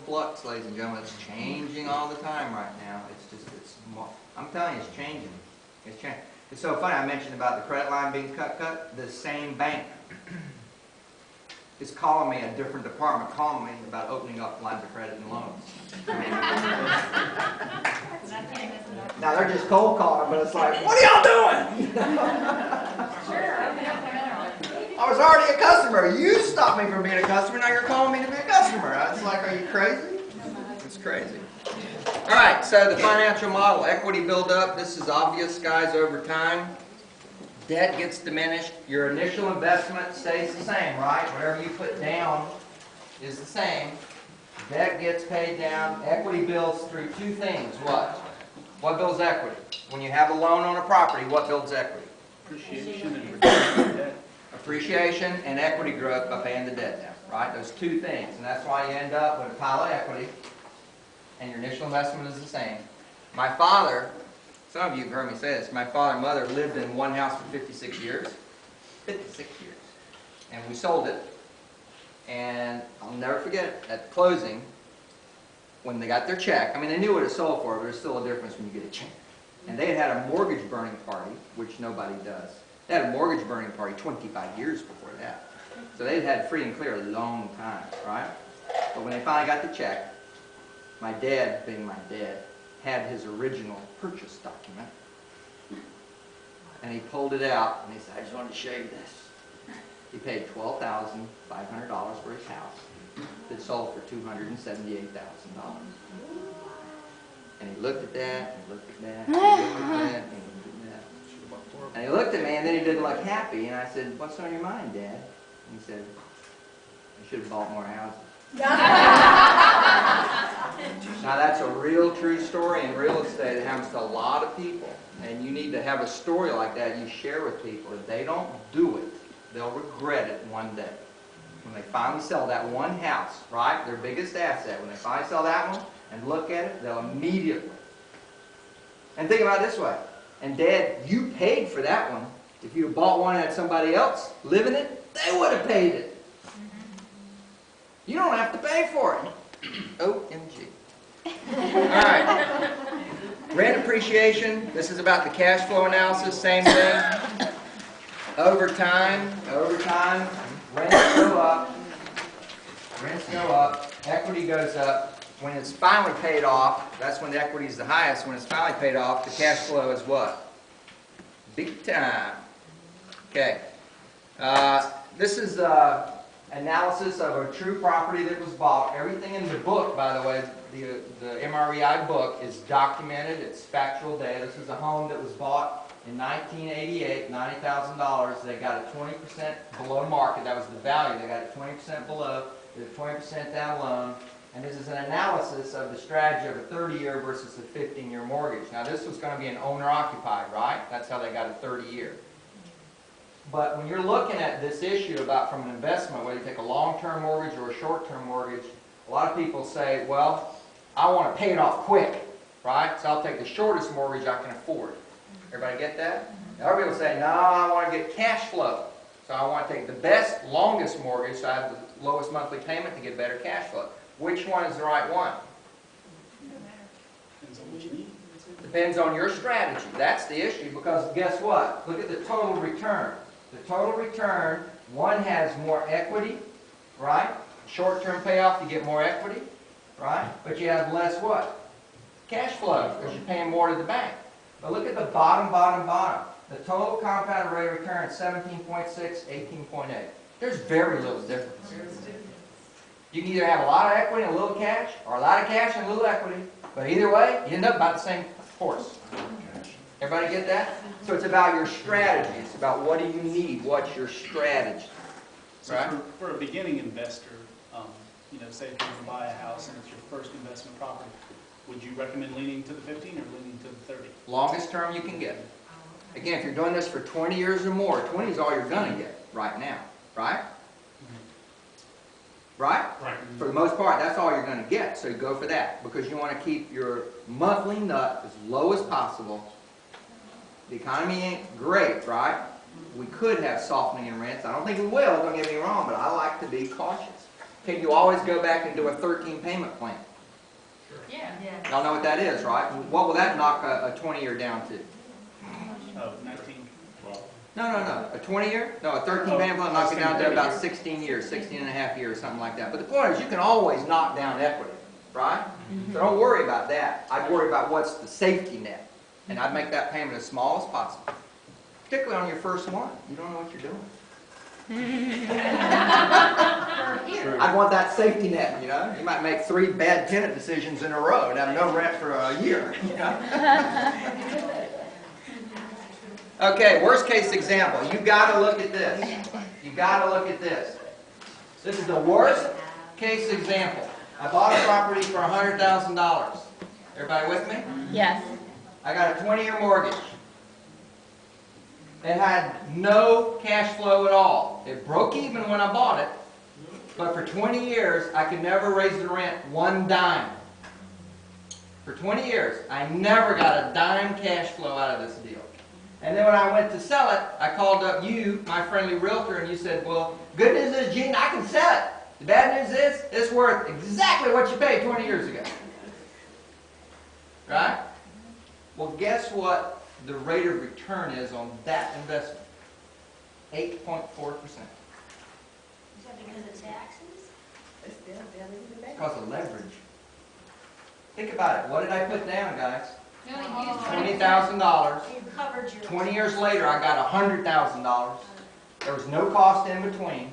flux, ladies and gentlemen. It's changing all the time right now. I'm telling you, it's changing. It's changing. It's so funny, I mentioned about the credit line being cut. The same bank is calling me, a different department calling me about opening up lines of credit and loans. Now they're just cold calling, but it's like, what are y'all doing? I was already a customer. You stopped me from being a customer. Now you're calling me to be a customer. It's like, are you crazy? It's crazy. All right, so the financial model, equity build up. This is obvious, guys, over time. Debt gets diminished. Your initial investment stays the same, right? Whatever you put down is the same. Debt gets paid down. Equity builds through two things. What? What builds equity? When you have a loan on a property, what builds equity? Appreciation and reduction of debt. Appreciation and equity growth by paying the debt down, right? Those two things. And that's why you end up with a pile of equity and your initial investment is the same. My father, some of you have heard me say this, my father and mother lived in one house for 56 years. 56 years. And we sold it. And I'll never forget it, at the closing, when they got their check, I mean, they knew what it sold for, but there's still a difference when you get a check. And they had a mortgage burning party, which nobody does. They had a mortgage burning party 25 years before that. So they'd had free and clear a long time, right? But when they finally got the check, my dad, being my dad, had his original purchase document. And he pulled it out and he said, I just wanted to show you this. He paid $12,500 for his house that sold for $278,000. And he looked at that, and he looked at that, and he looked at that, and he looked at that. And he looked at me, and then he didn't look happy. And I said, what's on your mind, Dad? And he said, I should have bought more houses. Now that's a real true story in real estate. It happens to a lot of people. And you need to have a story like that you share with people. If they don't do it, they'll regret it one day. When they finally sell that one house, right, their biggest asset, when they finally sell that one and look at it, they'll immediately. And think about it this way. And Dad, you paid for that one. If you had bought one and had somebody else live in it, they would have paid it. You don't have to pay for it. OMG. Alright. Rent appreciation. This is about the cash flow analysis. Same thing. Over time, rents go up. Rents go up. Equity goes up. When it's finally paid off, that's when the equity is the highest. When it's finally paid off, the cash flow is what? Big time. Okay. This is analysis of a true property that was bought. Everything in the book, by the way, the MREI book is documented. It's factual data. This is a home that was bought in 1988, $90,000. They got it 20% below market. That was the value. They got it 20% below. They did 20% down loan. And this is an analysis of the strategy of a 30-year versus a 15-year mortgage. Now this was going to be an owner-occupied, right? That's how they got a 30-year. But when you're looking at this issue about from an investment, whether you take a long-term mortgage or a short-term mortgage, a lot of people say, well, I want to pay it off quick, right? So I'll take the shortest mortgage I can afford. Everybody get that? Other people say, no, I want to get cash flow. So I want to take the best, longest mortgage so I have the lowest monthly payment to get better cash flow. Which one is the right one? Depends on what you need. Depends on your strategy. That's the issue because guess what? Look at the total return. The total return, one has more equity, right? Short-term payoff, you get more equity, right? But you have less what? Cash flow because you're paying more to the bank. But look at the bottom. The total compounded rate of return is 17.6, 18.8. There's very little difference. You can either have a lot of equity and a little cash, or a lot of cash and a little equity. But either way, you end up about the same horse. Everybody get that? So it's about your strategy. It's about what do you need? What's your strategy? So Right? for a beginning investor, say if you want to buy a house and it's your first investment property, would you recommend leaning to the 15 or leaning to the 30? Longest term you can get. Again, if you're doing this for 20 years or more, 20 is all you're going to get right now. Right? Right? Right. For the most part, that's all you're going to get. So you go for that because you want to keep your monthly nut as low as possible. The economy ain't great, right? We could have softening in rents. I don't think we will, don't get me wrong, but I like to be cautious. Can you always go back and do a 13 payment plan? Yeah. Y'all know what that is, right? What will that knock a 20-year down to? Oh, 19. No. A 20-year? No, a 13 payment plan knock it down to about 16 years, 16 and a half years, something like that. But the point is, you can always knock down equity, right? So don't worry about that. I'd worry about what's the safety net. And I'd make that payment as small as possible. Particularly on your first one. You don't know what you're doing. I'd want that safety net, you know? You might make 3 bad tenant decisions in a row and have no rent for a year, you know? Okay, worst case example. You gotta look at this. You gotta look at this. This is the worst case example. I bought a property for $100,000. Everybody with me? Yes. I got a 20-year mortgage. It had no cash flow at all. It broke even when I bought it, but for 20 years, I could never raise the rent 1 dime. For 20 years, I never got a dime cash flow out of this deal. And then when I went to sell it, I called up you, my friendly realtor, and you said, well, good news is, Gene, I can sell it. The bad news is, it's worth exactly what you paid 20 years ago. Right? Well, guess what the rate of return is on that investment? 8.4%. Is that because of taxes? It's because of leverage. Think about it. What did I put down, guys? You only used $20,000. You covered your. 20 years later, I got $100,000. There was no cost in between.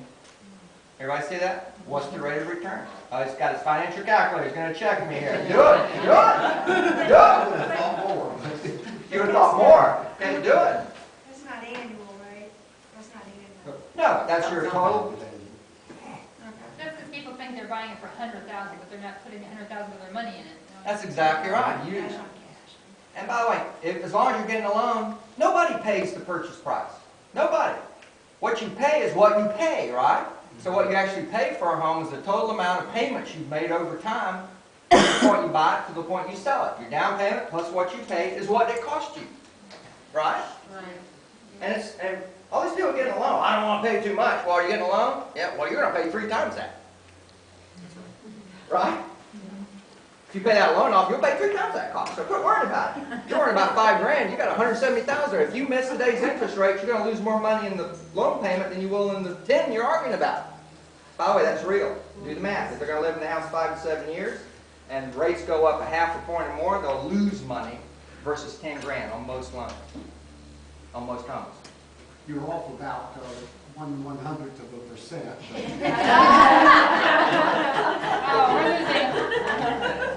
Everybody see that? What's the rate of return? Oh, he's got his financial calculator. He's going to check me here. Do it. Do it. Do it. You would have thought more. Can't do it. That's not annual, right? That's not annual. No, that's your total. That's because people think they're buying it for $100,000, but they're not putting $100,000 of their money in it. That's exactly right. You, Cash on cash. and by the way, as long as you're getting a loan, nobody pays the purchase price. Nobody. What you pay is what you pay, right? So what you actually pay for a home is the total amount of payments you've made over time from the point you buy it to the point you sell it. Your down payment plus what you paid is what it cost you. Right? And all these people getting a loan, I don't want to pay too much. Well, are you getting a loan? Yeah, well, you're going to pay 3 times that. Right? If you pay that loan off, you'll pay 3 times that cost. So quit worrying about it. If you're worrying about $5,000, you got $170,000. If you miss today's interest rate, you're going to lose more money in the loan payment than you will in the 10 you're arguing about. By the way, that's real. Do the math. If they're going to live in the house 5 to 7 years, and rates go up a half a point or more, they'll lose money versus $10,000 on most loans, on most homes. You're off about 1/100th of a percent. Oh, we're losing.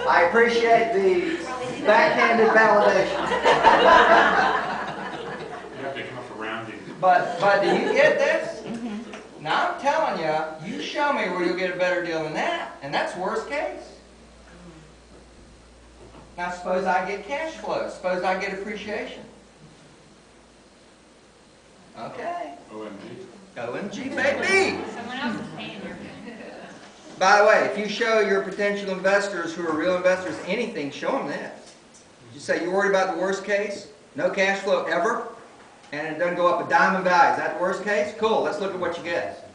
I appreciate the backhanded validation. You have to come up for rounding. But do you get this? Now I'm telling you, you show me where you'll get a better deal than that, and that's worst case. Now suppose I get cash flow. Suppose I get appreciation. Okay. OMG. OMG, baby! Someone else is paying your. By the way, if you show your potential investors who are real investors anything, show them this. You say you're worried about the worst case, no cash flow ever, and it doesn't go up a dime in value. Is that the worst case? Cool, let's look at what you get.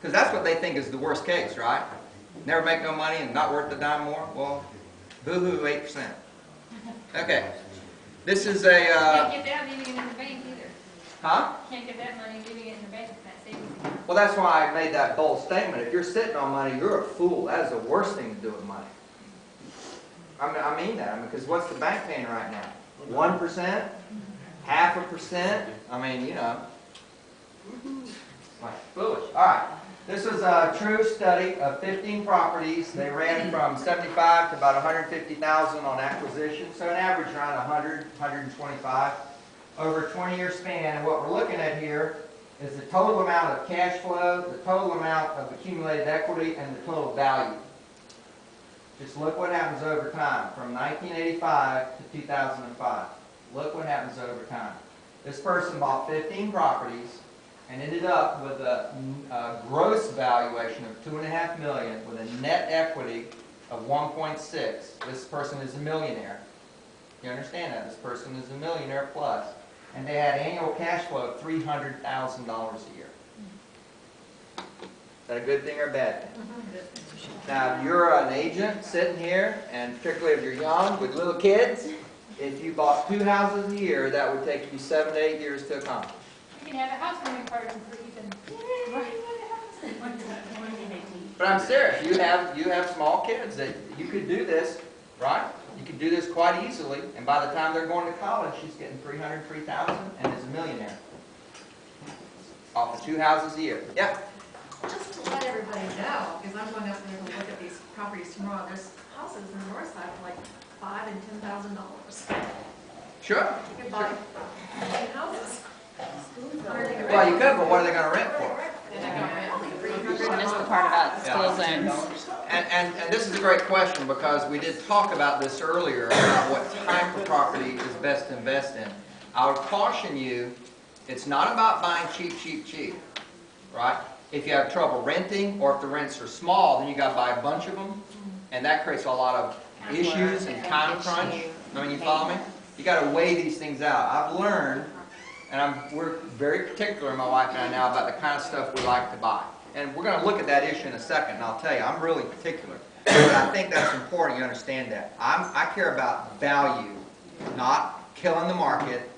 Because that's what they think is the worst case, right? Never make no money and not worth a dime more? Well, boo-hoo, 8%. Okay. This is a... Can't get that leaving it in the bank either. Huh? Can't get that money leaving it in the bank, that savings account. Well, that's why I made that bold statement. If you're sitting on money, you're a fool. That is the worst thing to do with money. I mean that. Because what's the bank paying right now? 1%? 0.5%? I mean, you know. Like foolish. All right. This is a true study of 15 properties. They ran from 75 to about 150,000 on acquisition. So an average around 100, 125 over a 20-year span. And what we're looking at here is the total amount of cash flow, the total amount of accumulated equity, and the total value. Just look what happens over time from 1985 to 2005. Look what happens over time. This person bought 15 properties and ended up with a gross valuation of $2.5 million with a net equity of 1.6. This person is a millionaire. You understand that? This person is a millionaire plus. And they had annual cash flow of $300,000 a year. Is that a good thing or a bad thing? Now, if you're an agent sitting here, and particularly if you're young with little kids, if you bought 2 houses a year, that would take you 7 to 8 years to accomplish. You can have a housewarming party for Ethan. But I'm serious, you have small kids that you could do this, right? You could do this quite easily, and by the time they're going to college, she's getting $300,000, $3,000, and is a millionaire. Off of 2 houses a year. Yeah? Just to let everybody know, because I'm going up there to look at these properties tomorrow, there's houses in the north side for like $5,000 and $10,000. Sure. You could buy 8 houses. Well, you could, but what are they going to rent for? I missed the part about school zones. And this is a great question, because we did talk about this earlier, about what type of property is best to invest in. I would caution you, it's not about buying cheap, cheap, cheap, right? If you have trouble renting, or if the rents are small, then you got to buy a bunch of them, and that creates a lot of issues and time crunch. I mean, you follow me? You got to weigh these things out. I've learned, and we're very particular, my wife and I now, about the kind of stuff we like to buy. And we're going to look at that issue in a second, and I'll tell you, I'm really particular. But I think that's important, you understand that. I care about value, not killing the market,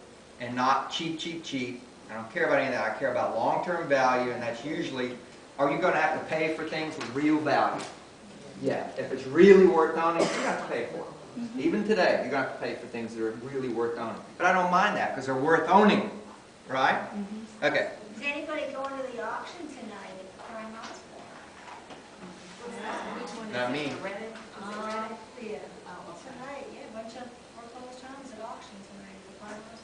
and not cheap, cheap, cheap. I don't care about any of that. I care about long-term value, and that's usually, are you going to have to pay for things with real value? Yeah. If it's really worth owning, you have to pay for it. Even today, you're going to have to pay for things that are really worth owning. But I don't mind that, because they're worth owning, right? Okay. Is anybody going to the auction tonight at the Prime Osborne? Which one is Not it? me. The Reddit? Yeah. Oh, okay. Tonight, yeah, a bunch of foreclosed homes at auction tonight at the Prime Osborne.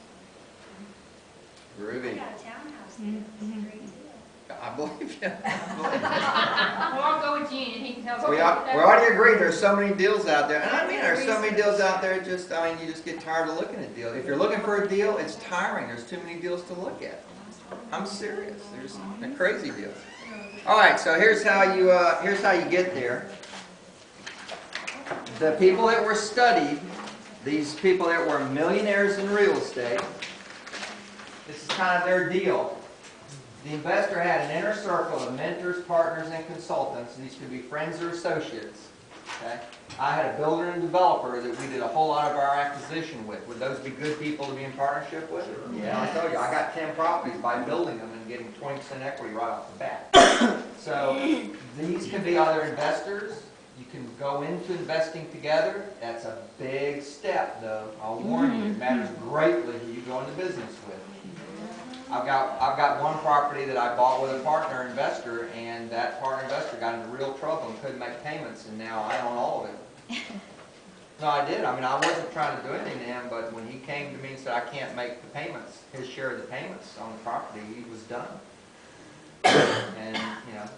I Groovy. got a townhouse there, it's a great deal. I believe you. Well, I'll go with Gene, and he can tell us. We already agreed there's so many deals out there. And I mean, there's so many deals out there, you just get tired of looking at deals. If you're looking for a deal, it's tiring. There's too many deals to look at. I'm serious. There's crazy deals. All right, so here's how you get there. The people that were studied, these people that were millionaires in real estate, this is kind of their deal. The investor had an inner circle of mentors, partners, and consultants. These could be friends or associates. Okay? I had a builder and developer that we did a whole lot of our acquisition with. Would those be good people to be in partnership with? Yeah, I told you, I got 10 properties by building them and getting 20% equity right off the bat. So these can be other investors. You can go into investing together. That's a big step, though. I'll warn you, it matters greatly who you go into business with. I've got one property that I bought with a partner investor, and that partner investor got into real trouble and couldn't make payments, and now I own all of it. No, I did. I mean, I wasn't trying to do anything to him, but when he came to me and said, I can't make the payments, his share of the payments on the property, he was done. And, you know,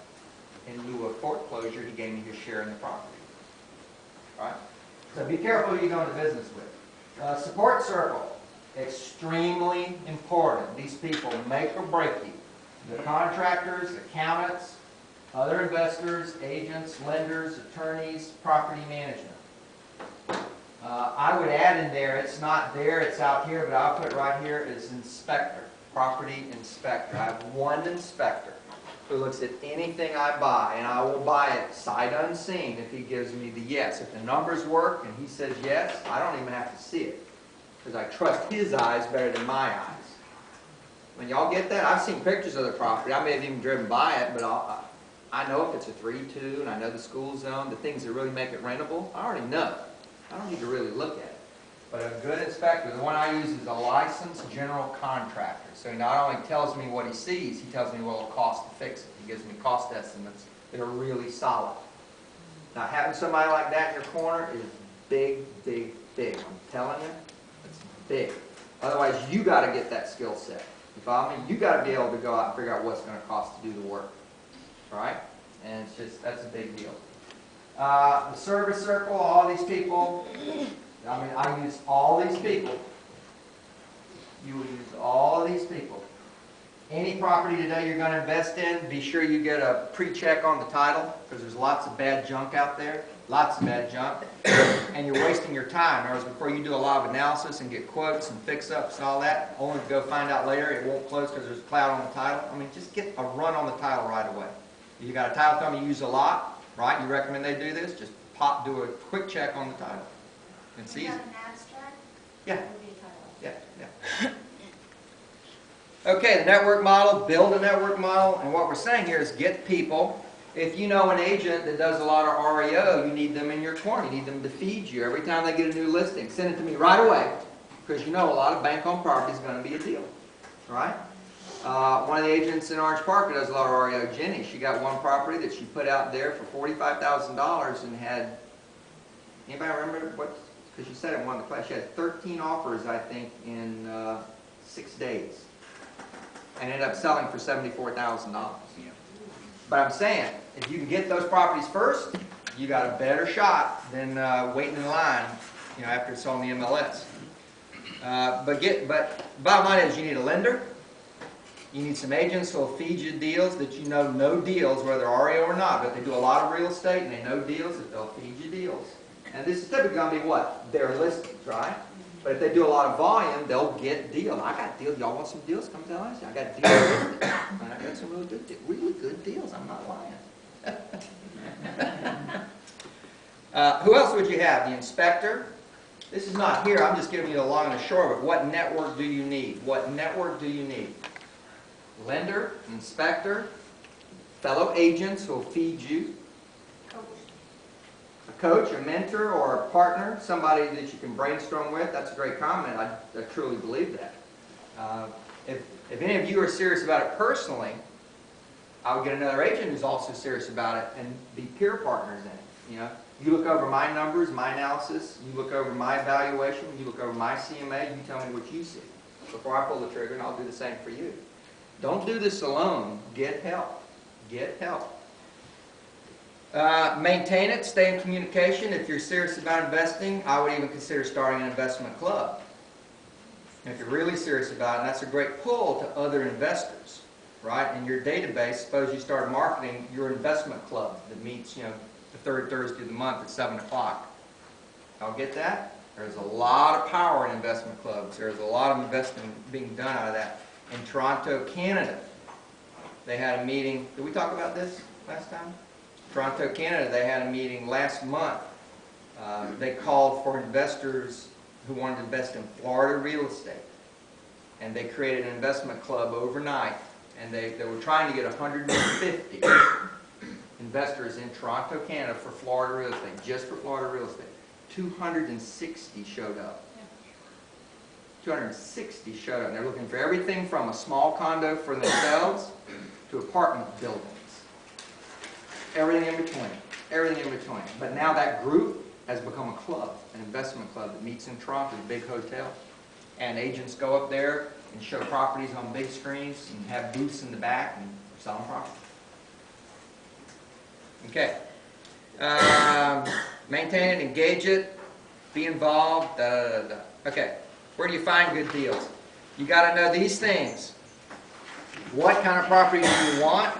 in lieu of foreclosure, he gave me his share in the property. Right? So be careful who you go into business with. Support circle. Extremely important. These people make or break you. The contractors, accountants, other investors, agents, lenders, attorneys, property management. I would add in there, it's not there, it's out here, but I'll put it right here, is inspector, property inspector. I have one inspector who looks at anything I buy, and I will buy it sight unseen if he gives me the yes. If the numbers work and he says yes, I don't even have to see it, because I trust his eyes better than my eyes. When y'all get that, I've seen pictures of the property. I may have even driven by it, but I know if it's a 3-2, and I know the school zone, the things that really make it rentable. I already know. I don't need to really look at it. But a good inspector, the one I use is a licensed general contractor. So he not only tells me what he sees, he tells me what it'll cost to fix it. He gives me cost estimates that are really solid. Now, having somebody like that in your corner is big, big, big. I'm telling you, it's big. Otherwise, you got to get that skill set. You follow me? You got to be able to go out and figure out what's going to cost to do the work. All right? And it's just, that's a big deal. The service circle, all these people, I mean, I use all these people. You will use all of these people. Any property today you're going to invest in, be sure you get a pre-check on the title, because there's lots of bad junk out there. Lots of bad junk. And you're wasting your time. Whereas before you do a lot of analysis and get quotes and fix-ups and all that, only to go find out later it won't close because there's a cloud on the title. I mean, just get a run on the title right away. You got a title company you use a lot, right? You recommend they do this? Just do a quick check on the title. It's easy. Is that an abstract? Yeah. That would be a title. Yeah, yeah. Okay, the network model, build a network model, and what we're saying here is get people. If you know an agent that does a lot of REO, you need them in your corner. You need them to feed you every time they get a new listing. Send it to me right away, because you know a lot of bank-owned property is going to be a deal, right? One of the agents in Orange Park that does a lot of REO, Jenny, she got one property that she put out there for $45,000 and had, anybody remember what? Because she said it in one of the class, she had 13 offers, I think, in 6 days, and ended up selling for $74,000. But I'm saying, if you can get those properties first, you got a better shot than waiting in line, after it's on the MLS. But bottom line is, you need a lender. You need some agents who will feed you deals that you know deals, whether REO or not, but they do a lot of real estate and they know deals that they'll feed you deals. And this is typically going to be what? Their listings, right? But if they do a lot of volume, they'll get deals. I got deals. Y'all want some deals? Come tell us. I got deals. And I got some really good deals. I'm not lying. Who else would you have? The inspector. This is not here. I'm just giving you the long and the short of it. What network do you need? What network do you need? Lender, inspector, fellow agents who will feed you, a coach, a mentor, or a partner, somebody that you can brainstorm with. That's a great comment. I truly believe that. If any of you are serious about it personally, I would get another agent who's also serious about it and be peer partners in it. You look over my numbers, my analysis, you look over my evaluation, you look over my CMA, you tell me what you see before I pull the trigger, and I'll do the same for you. Don't do this alone. Get help. Get help. Maintain it. Stay in communication. If you're serious about investing, I would even consider starting an investment club. And if you're really serious about it, and that's a great pull to other investors, right? In your database, suppose you start marketing your investment club that meets, the third Thursday of the month at 7 o'clock. Y'all get that? There's a lot of power in investment clubs. There's a lot of investing being done out of that. In Toronto, Canada, they had a meeting. Did we talk about this last time? Toronto, Canada, they had a meeting last month. They called for investors who wanted to invest in Florida real estate. And they created an investment club overnight. And they were trying to get 150 investors in Toronto, Canada for Florida real estate, just for Florida real estate. 260 showed up. 260 showed up. They're looking for everything from a small condo for themselves to apartment buildings. Everything in between. Everything in between. But now that group has become a club, an investment club that meets in Toronto, a big hotel. And agents go up there and show properties on big screens and have booths in the back and sell them property. Okay. Maintain it, engage it, be involved. Okay. Where do you find good deals? You got to know these things. What kind of property do you want?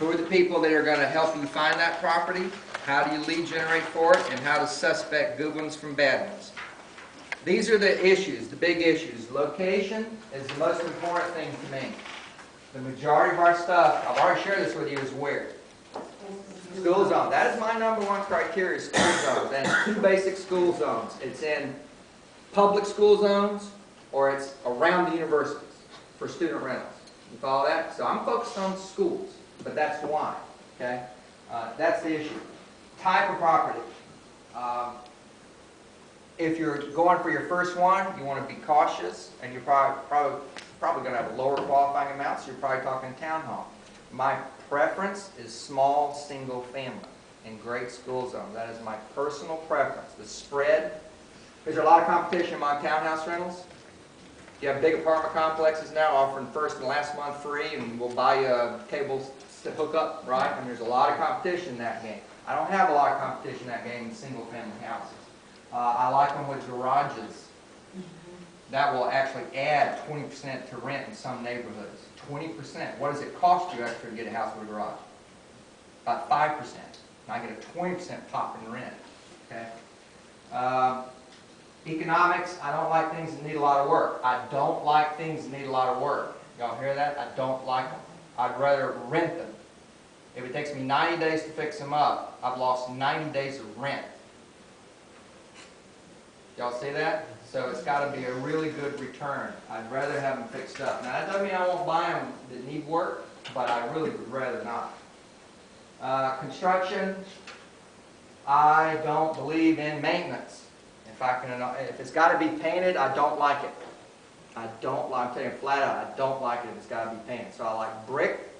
Who are the people that are going to help you find that property? How do you lead generate for it? And how to suspect good ones from bad ones. These are the issues, the big issues. Location is the most important thing to me. The majority of our stuff, I've already shared this with you, is where? School zone. That is my number one criteria, school zones. And it's 2 basic school zones. It's in public school zones, or it's around the universities for student rentals. You follow that? So I'm focused on schools, but that's why. Okay, that's the issue. Type of property. If you're going for your first one, you want to be cautious, and you're probably going to have a lower qualifying amount. So you're probably talking townhome. My preference is small, single family in great school zones. That is my personal preference. The spread. Is there a lot of competition among townhouse rentals? You have big apartment complexes now offering first and last month free, and we'll buy you cables to hook up, right? And there's a lot of competition in that game. I don't have a lot of competition in that game in single-family houses. I like them with garages. That will actually add 20% to rent in some neighborhoods. 20%. What does it cost you extra to get a house with a garage? About 5%. And I get a 20% pop in rent. Okay. Economics, I don't like things that need a lot of work. I don't like things that need a lot of work. Y'all hear that? I don't like them. I'd rather rent them. If it takes me 90 days to fix them up, I've lost 90 days of rent. Y'all see that? So it's got to be a really good return. I'd rather have them fixed up. Now that doesn't mean I won't buy them that need work, but I really would rather not. Construction, I don't believe in maintenance. If it's got to be painted, I don't like it. I'm telling you flat out, I don't like it if it's got to be painted. So I like brick.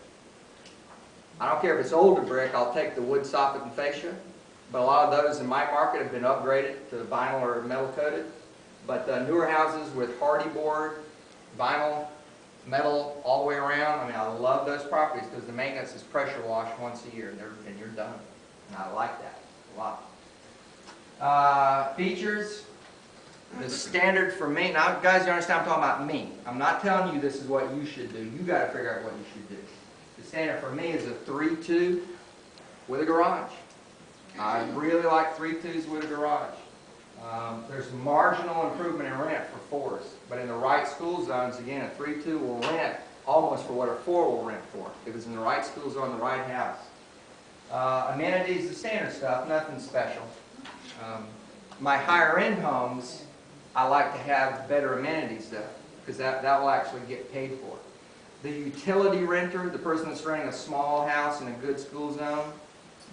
I don't care if it's older brick, I'll take the wood soffit and fascia. But a lot of those in my market have been upgraded to vinyl or metal coated. But the newer houses with hardy board, vinyl, metal all the way around, I mean, I love those properties because the maintenance is pressure wash once a year and you're done. And I like that a lot. Features, the standard for me, now guys, you understand I'm talking about me. I'm not telling you this is what you should do. You got to figure out what you should do. The standard for me is a 3-2 with a garage. I really like 3-2s with a garage. There's marginal improvement in rent for 4s, but in the right school zones, again, a 3-2 will rent almost for what a 4 will rent for if it's in the right school zone, the right house. Amenities, the standard stuff, nothing special. My higher end homes, I like to have better amenities though, because that will actually get paid for. The utility renter, the person that's renting a small house in a good school zone,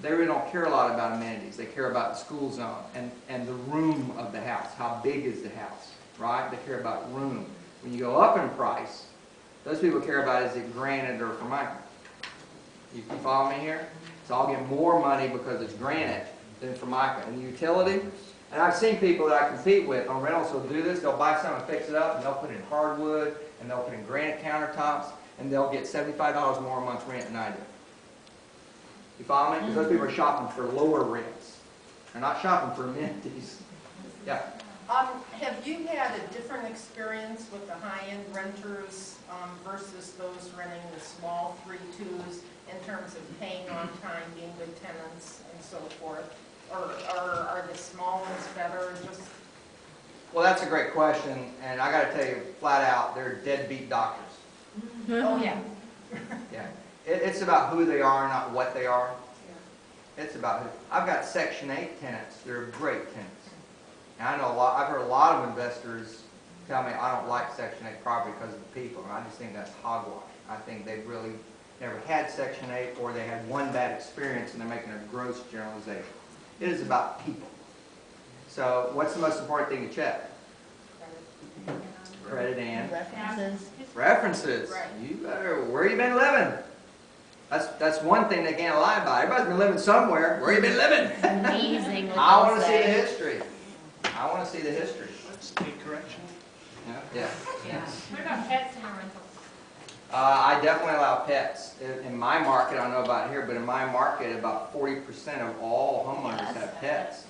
they really don't care a lot about amenities. They care about the school zone and the room of the house. How big is the house, right? They care about room. When you go up in price, those people care about is it granite or Formica. You follow me here? So I'll get more money because it's granite than Formica. And the utility, and I've seen people that I compete with on rentals who'll do this. They'll buy something and fix it up, and they'll put in hardwood, and they'll put in granite countertops, and they'll get $75 more a month rent than I do. You follow me? Because those people are shopping for lower rents. They're not shopping for amenities. Yeah. Have you had a different experience with the high-end renters versus those renting the small 3-2s in terms of paying on time, being good tenants, and so forth? Or are the small ones better? Just Well, that's a great question, and I got to tell you flat out, they're deadbeat doctors. oh yeah. Yeah. It's about who they are, not what they are. It's about who. I've got Section 8 tenants. They're great tenants. And I know I've heard a lot of investors tell me I don't like Section 8 property because of the people, and I just think that's hogwash. I think they've really never had Section 8, or they had one bad experience and they're making a gross generalization. It is about people. So what's the most important thing to check? Credit and References. references. Right. You better, where you been living? That's one thing they can't lie about. Everybody's been living somewhere. Where you been living? Amazing. what I they'll want to see the say. history. I want to see the history. State correction. Yeah. What about pets in our rentals? I definitely allow pets. In my market, I don't know about here, but in my market, about 40% of all homeowners have pets.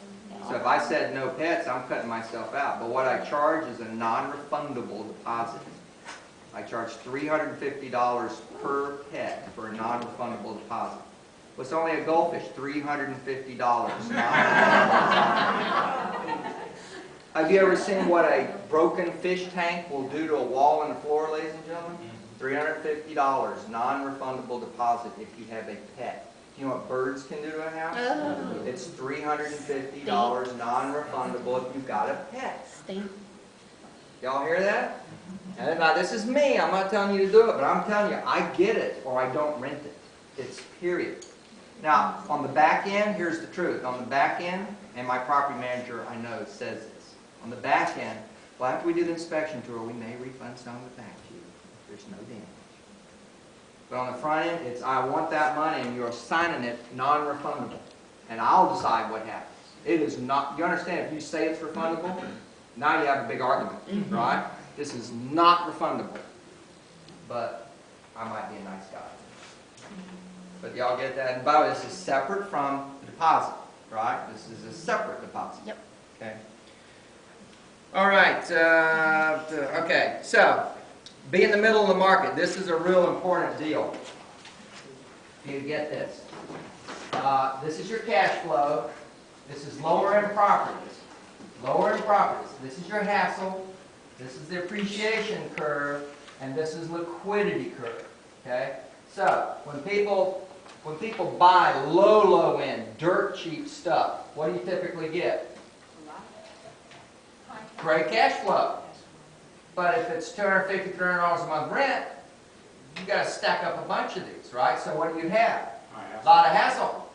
So if I said no pets, I'm cutting myself out. But what I charge is a non-refundable deposit. I charge $350 per pet for a non-refundable deposit. What's only a goldfish? $350. Have you ever seen what a broken fish tank will do to a wall and a floor, ladies and gentlemen? $350 non-refundable deposit if you have a pet. You know what birds can do to a house? Oh. It's $350 non-refundable if you've got a pet. Stink. Y'all hear that? And now this is me. I'm not telling you to do it, but I'm telling you, I get it or I don't rent it. It's period. Now, on the back end, here's the truth. On the back end, and my property manager, I know, says this. On the back end, well, after we do the inspection tour, we may refund some of it back to you. There's no damage. But on the front end, it's I want that money, and you're signing it non-refundable. And I'll decide what happens. It is not, you understand, if you say it's refundable, now you have a big argument, right? This is not refundable. But I might be a nice guy. But y'all get that? And by the way, this is separate from the deposit, right? This is a separate deposit. Yep. Okay. All right. Okay. So, be in the middle of the market. This is a real important deal. You get this. This is your cash flow. This is lower end properties. Lower end properties. This is your hassle. This is the appreciation curve, and this is liquidity curve. Okay. So when people when people buy low end, dirt cheap stuff, what do you typically get? Great cash flow. But if it's $250, $300 a month rent, you got to stack up a bunch of these, right? So what do you have? A lot of hassle.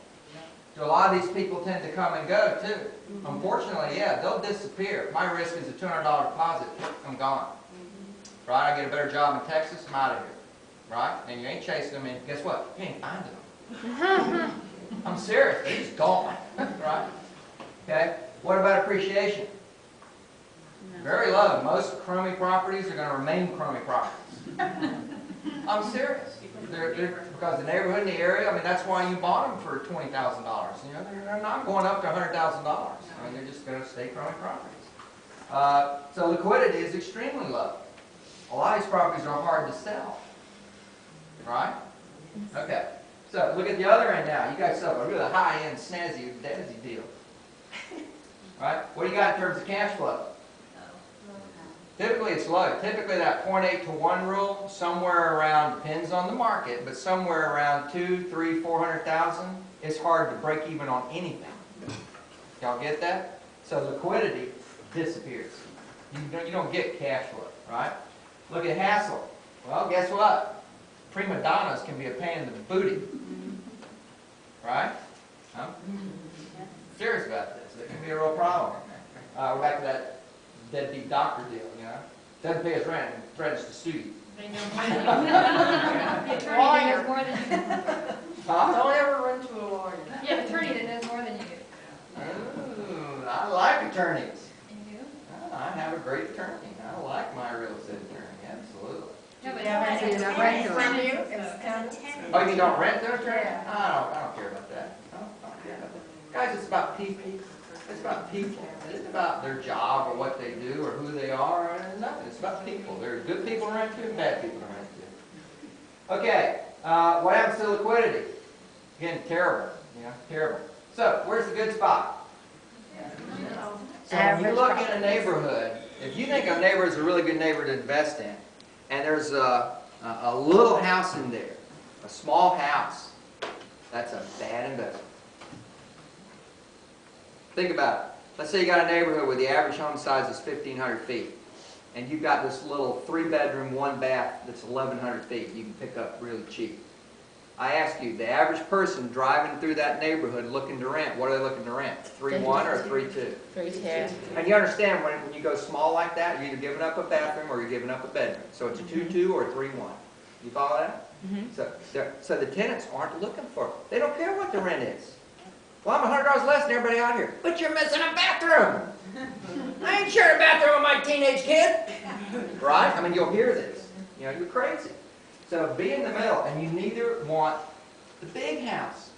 So a lot of these people tend to come and go too. Unfortunately, yeah, they'll disappear. My risk is a $200 deposit. I'm gone. Right? I get a better job in Texas. I'm out of here. Right? And you ain't chasing them, and guess what? You ain't finding them. I'm serious. They're just gone. Right? Okay. What about appreciation? Very low. Most crummy properties are going to remain crummy properties. I'm serious. They're, because the neighborhood in the area, I mean, that's why you bought them for $20,000. You know, they're not going up to $100,000. I mean, they're just going to stay crummy properties. So liquidity is extremely low. A lot of these properties are hard to sell. Right? Okay. So look at the other end now. You got yourself a really high-end, snazzy, dazzy deal. Right? What do you got in terms of cash flow? Typically it's low. Typically that 0.8 to 1 rule, somewhere around, depends on the market, but somewhere around 2, 3, 400,000, it's hard to break even on anything. Y'all get that? So liquidity disappears. You don't get cash flow, right? Look at hassle. Well, guess what? Prima donnas can be a pain in the booty. Right? I'm serious about this. It can be a real problem. We're back to that deadbeat doctor deal, you know. Doesn't pay his rent and threatens to sue you. The attorney that knows more than you do. Huh? Don't ever run to a lawyer. You have an attorney that knows more than you do. Ooh, I like attorneys. You do? I have a great attorney. I like my real estate attorney, absolutely. No, but Yeah, it's but not it's right from you. Oh, you don't rent their attorney? I don't care about that. I don't care about that. Guys, it's about people. It's about people. It isn't about their job or what they do or who they are or nothing. It's about people. There are good people to rent to and bad people to rent to. Okay, what happens to liquidity? Again, terrible. You know, terrible. So, where's the good spot? So when you look in a neighborhood, if you think a neighborhood is a really good neighborhood to invest in, and there's a little house in there, a small house, that's a bad investment. Think about it. Let's say you got a neighborhood where the average home size is 1,500 feet, and you've got this little 3-bedroom, 1-bath that's 1,100 feet you can pick up really cheap. I ask you, the average person driving through that neighborhood looking to rent, what are they looking to rent? 3-1 or 3-2? 3-2. And you understand when you go small like that, you're either giving up a bathroom or you're giving up a bedroom. So it's a 2-2 or a 3-1. You follow that? So the tenants aren't looking for it. They don't care what the rent is. Well, I'm $100 less than everybody out here. But you're missing a bathroom. I ain't sharing a bathroom with my teenage kid. Right? I mean, you'll hear this. You know, you're crazy. So be in the middle, and you neither want the big house.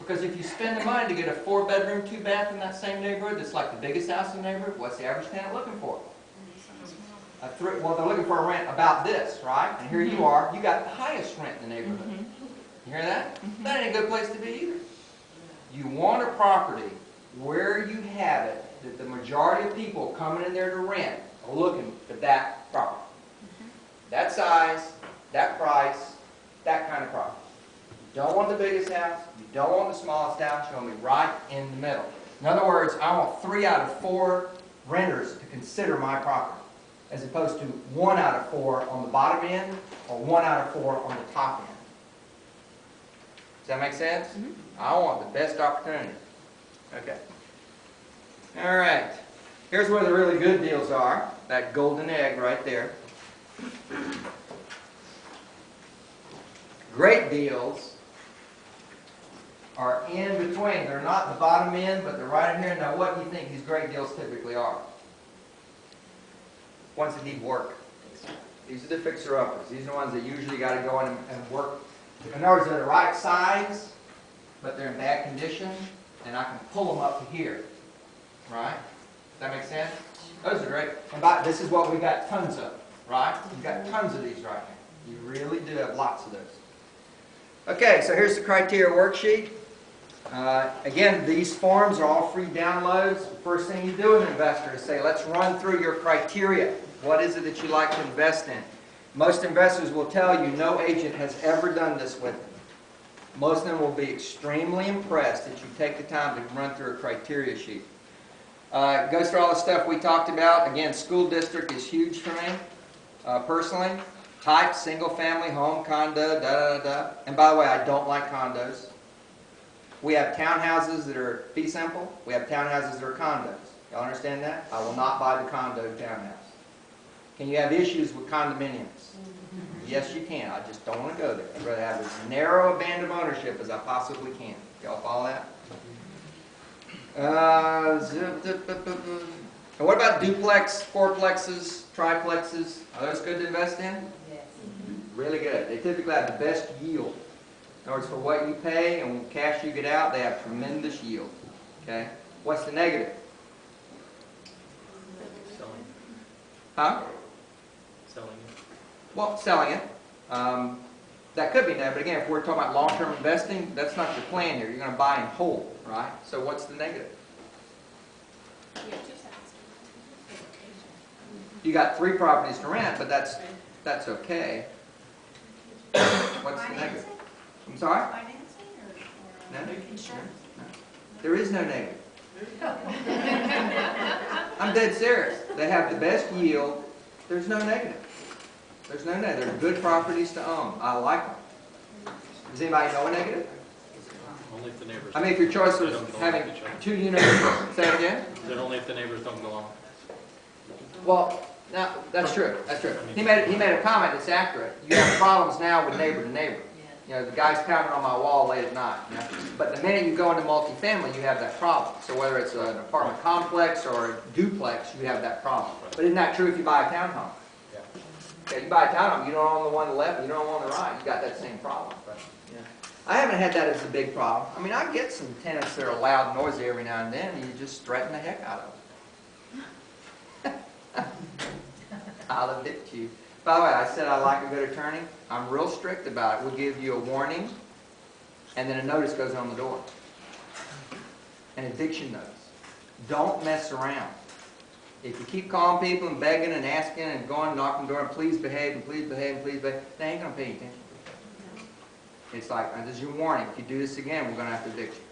Because if you spend the money to get a 4-bedroom, 2-bath in that same neighborhood that's like the biggest house in the neighborhood, what's the average tenant looking for? Well, they're looking for a rent about this, right? And here you are, you got the highest rent in the neighborhood. You hear that? That ain't a good place to be either. You want a property where you have it that the majority of people coming in there to rent are looking for that property. That size, that price, that kind of property. You don't want the biggest house, you don't want the smallest house, you want to be right in the middle. In other words, I want 3 out of 4 renters to consider my property, as opposed to 1 out of 4 on the bottom end or 1 out of 4 on the top end. Does that make sense? I want the best opportunity. Okay. All right. Here's where the really good deals are. That golden egg right there. Great deals are in between. They're not the bottom end, but they're right in here. Now, what do you think these great deals typically are? Ones that need work. These are the fixer-uppers. These are the ones that usually got to go in and work. In other words, they're the right size, but they're in bad condition, and I can pull them up to here. Right? Does that make sense? Those are great. And this is what we got tons of. Right? You've got tons of these right now. You really do have lots of those. Okay, so here's the criteria worksheet. Again, these forms are all free downloads. The first thing you do as an investor is say, let's run through your criteria. What is it that you like to invest in? Most investors will tell you no agent has ever done this with them. Most of them will be extremely impressed that you take the time to run through a criteria sheet. It goes through all the stuff we talked about. Again, school district is huge for me, personally. Type, single family, home, condo, da-da-da-da. And by the way, I don't like condos. We have townhouses that are fee simple. We have townhouses that are condos. Y'all understand that? I will not buy the condo townhouse. Can you have issues with condominiums? Yes, you can. I just don't want to go there. I'd rather have as narrow a band of ownership as I possibly can. Y'all follow that? And what about duplex, fourplexes, triplexes? Are those good to invest in? Yes. Really good. They typically have the best yield. In other words, for what you pay and what cash you get out, they have tremendous yield. Okay? What's the negative? Selling. Huh? Selling it. Well, selling it. That could be negative, but again, if we're talking about long-term investing, that's not your plan here. You're going to buy and hold, right? So what's the negative? You got 3 properties to rent, but that's okay. What's the negative? I'm sorry? Financing or No? insurance? There is no negative. I'm dead serious. They have the best yield. There's no negative. There's no negative. They're good properties to own. I like them. Does anybody know a negative? Only if the neighbors. I mean, if your choice was having 2 units, say it again? Then only if the neighbors don't go along. Well, no, that's true. That's true. He made a comment that's accurate. You have problems now with neighbor to neighbor. You know, the guy's pounding on my wall late at night. You know? But the minute you go into multifamily, you have that problem. So whether it's an apartment complex or a duplex, you have that problem. But isn't that true if you buy a townhome? Yeah, you buy a townhome, you don't own the one on the left, you don't own the right. You got that same problem. Yeah. I haven't had that as a big problem. I mean, I get some tenants that are loud and noisy every now and then, and you just threaten the heck out of them. I'll evict you. By the way, I said I like a good attorney. I'm real strict about it. We'll give you a warning, and then a notice goes on the door. An eviction notice. Don't mess around. If you keep calling people and begging and asking and going knocking the door and please behave and please behave and please behave, they ain't going to pay you attention. It's like, this is your warning. If you do this again, we're going to have to evict you.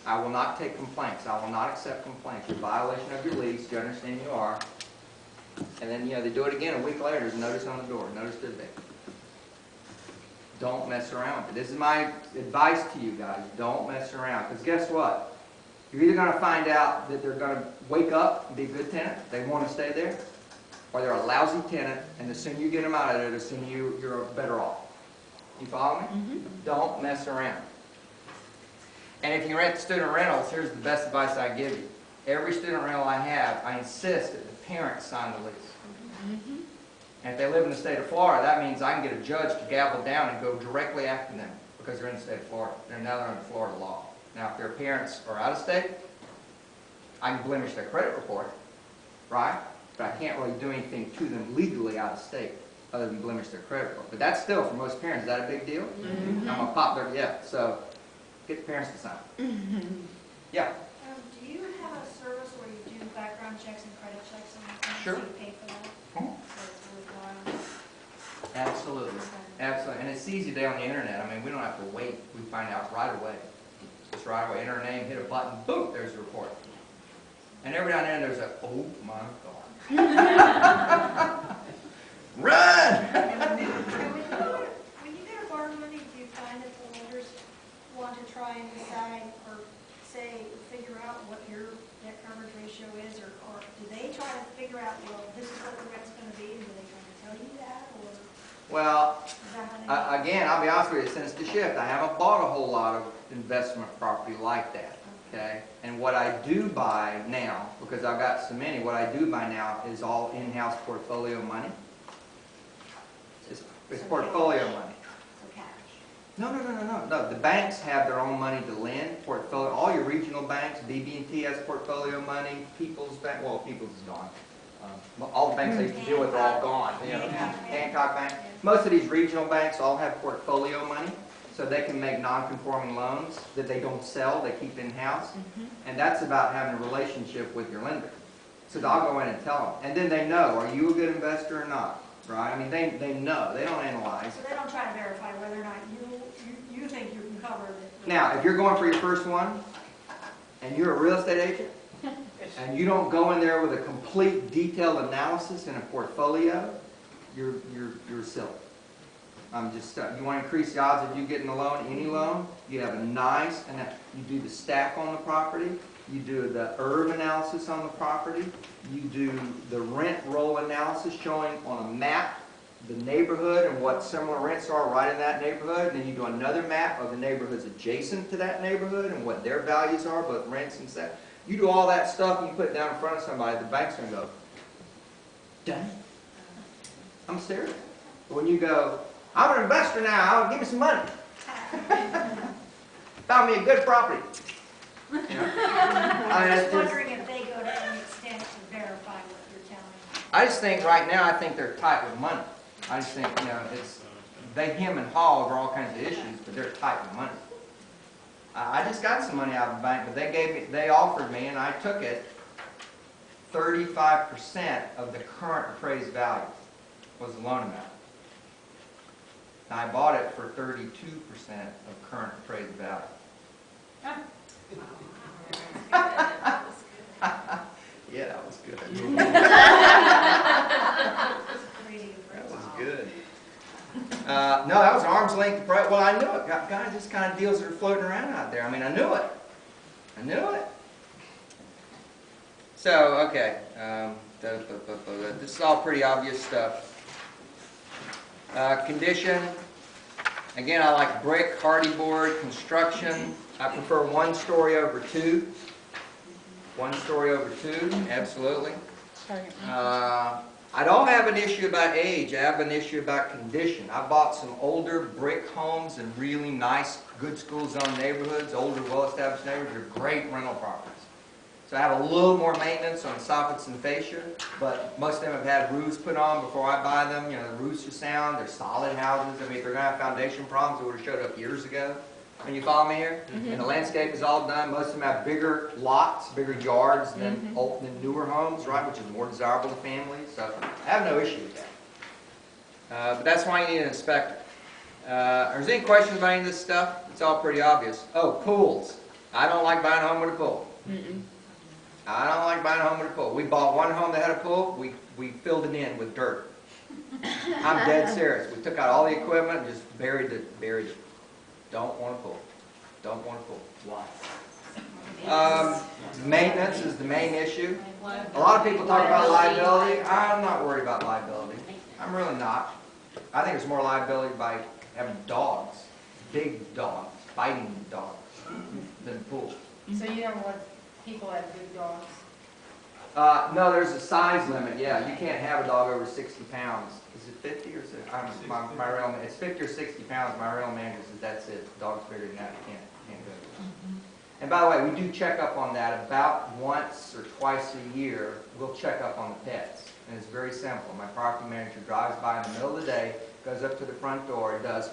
I will not take complaints. I will not accept complaints. You're in violation of your lease. You understand you are. And then, they do it again a week later. There's a notice on the door. Notice to evict. Don't mess around with it. This is my advice to you guys. Don't mess around. Because guess what? You're either going to find out that they're going to wake up and be a good tenant, they want to stay there, or they're a lousy tenant, and the sooner you get them out of there, the sooner you're better off. You follow me? Mm-hmm. Don't mess around. And if you rent student rentals, here's the best advice I give you. Every student rental I have, I insist that the parents sign the lease. Mm-hmm. And if they live in the state of Florida, that means I can get a judge to gavel down and go directly after them because they're in the state of Florida. Now they're under Florida law. Now, if their parents are out of state, I can blemish their credit report, right? But I can't really do anything to them legally out of state other than blemish their credit report. But that's still, for most parents, is that a big deal? Mm-hmm. I'm going to pop their, yeah. So, get the parents to sign. Mm-hmm. Yeah? Do you have a service where you do background checks and credit checks and everything? Sure. So you pay for that? Mm-hmm. So it's worthwhile? Absolutely. Absolutely. And it's easy today on the internet. I mean, we don't have to wait. We find out right away. Just right away. Enter a name, hit a button, boom, there's a report. And every now and then there's a, oh my God. Run! And when you go to borrow money, do you find that the lenders want to try and decide or say, figure out what your debt coverage ratio is, or do they try to figure out, well, this is what the rent's going to be, and do they try to tell you that, or Well, is that how they again, I'll be honest with you, since the shift, I haven't bought a whole lot of investment property like that, okay? And what I do buy now, because I've got so many, what I do buy now is all in-house portfolio money. It's portfolio money. So cash? No. The banks have their own money to lend, portfolio. All your regional banks, BB&T has portfolio money, People's Bank, well, People's is gone. All the banks I used to deal with are all gone. Hancock Bank. Most of these regional banks all have portfolio money, so they can make non-conforming loans that they don't sell, they keep in-house. And that's about having a relationship with your lender. So I'll go in and tell them. And then they know, are you a good investor or not? Right? I mean, they know. They don't analyze. So they don't try to verify whether or not you think you can cover that. Now, if you're going for your first one, and you're a real estate agent, and you don't go in there with a complete detailed analysis and a portfolio, you're silly. I'm just, you want to increase the odds of you getting a loan, any loan, you have a nice, and you do the stack on the property, you do the ERB analysis on the property, you do the rent roll analysis showing on a map the neighborhood and what similar rents are right in that neighborhood, and then you do another map of the neighborhoods adjacent to that neighborhood and what their values are, both rents and stuff. You do all that stuff and you put it down in front of somebody, the bank's going to go, dang. I'm serious. When you go, I'm an investor now, give me some money. Found me a good property. You know? I'm just wondering if they go to any extent to verify what you're telling me. I just think right now, I think they're tight with money. I just think, you know, it's, they hem and haw over all kinds of issues, but they're tight with money. I just got some money out of the bank, but they offered me, and I took it, 35% of the current appraised value was the loan amount. And I bought it for 32% of current appraised value. Yeah, that was good. That was good. No, that was arm's length approach. Well, I knew it. Guys, this kind of deals that are floating around out there. I mean, I knew it. I knew it. So, okay. This is all pretty obvious stuff. Condition. Again, I like brick, hardy board, construction. I prefer 1 story over 2. 1 story over 2, absolutely. I don't have an issue about age. I have an issue about condition. I bought some older brick homes in really nice, good school zone neighborhoods, older, well-established neighborhoods. They're great rental properties. So I have a little more maintenance on soffits and fascia, but most of them have had roofs put on before I buy them. You know, the roofs are sound. They're solid houses. I mean, if they're going to have foundation problems, they would have showed up years ago. When you follow me here? Mm-hmm. And the landscape is all done. Most of them have bigger lots, bigger yards than newer homes, right, which is more desirable to families. So I have no issue with that. But that's why you need an inspector. Are there any questions about any of this stuff? It's all pretty obvious. Oh, pools. I don't like buying a home with a pool. I don't like buying a home with a pool. We bought one home that had a pool. We filled it in with dirt. I'm dead serious. We took out all the equipment and just buried it. Don't want a pool. Don't want a pool. Why? Maintenance is the main issue. A lot of people talk about liability. I'm not worried about liability. I'm really not. I think there's more liability by having dogs, big dogs, fighting dogs, than pools. So you don't want people that have big dogs? No, there's a size limit. Yeah, you can't have a dog over 60 pounds. Is it 50 or 60? My real man, it's 50 or 60 pounds. My real manager says that's it. Dog's bigger than that, you can't do it. And by the way, we do check up on that about once or twice a year. We'll check up on the pets, and it's very simple. My property manager drives by in the middle of the day, goes up to the front door, and does.